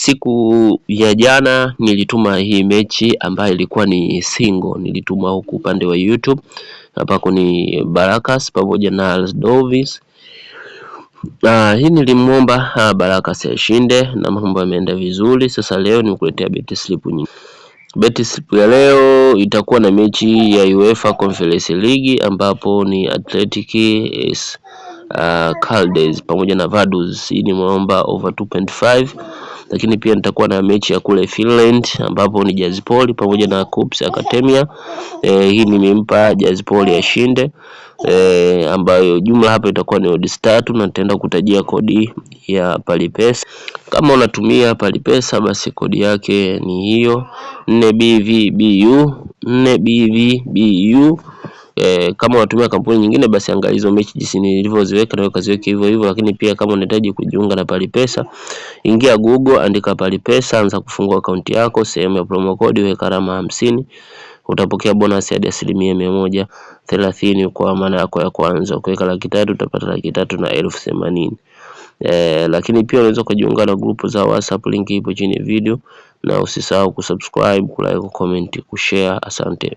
Siku ya jana nilituma hii mechi ambayo ilikuwa ni single, nilituma huku upande wa YouTube. Hapa ni Barakas pamoja na Alsdovis. Hii nilimuomba Barakas ashinde na mambo yameenda vizuri. Sasa leo nimekuletea bet slip nyingi. Bet slip ya leo itakuwa na mechi ya UEFA Conference League ambapo ni Athletic Caldes pamoja na Vaduz. Hii nimeomba over 2.5. Lakini pia nitakuwa na mechi ya kule Finland ambapo ni Jazpol pamoja na Kups Academia. Hii nimempa Jazpol ashinde, ambayo jumla hapa itakuwa ni odds 3 na nitaenda kutajia kodi ya Palipesa. Kama unatumia Palipesa basi kodi yake ni hiyo 4BVBU 4BVBU. Kama unatumia kampuni nyingine basi angalia hizo mechi jinsi nilivyoziweka na ukaziweke hivyo hivyo. Lakini pia kama unahitaji kujiunga na Palipesa, ingia Google, andika Palipesa, anza kufungua akaunti yako, sehemu ya promo code weka alama 50, utapokea bonus hadi 130 kwa maana yako ya kwanza. Ukiweka 300,000 utapata 300,000 na 80,000. Lakini pia unaweza kujiunga na grupu za WhatsApp, link ipo chini ya video, na usisahau kusubscribe, kulike, comment, kushare. Asante.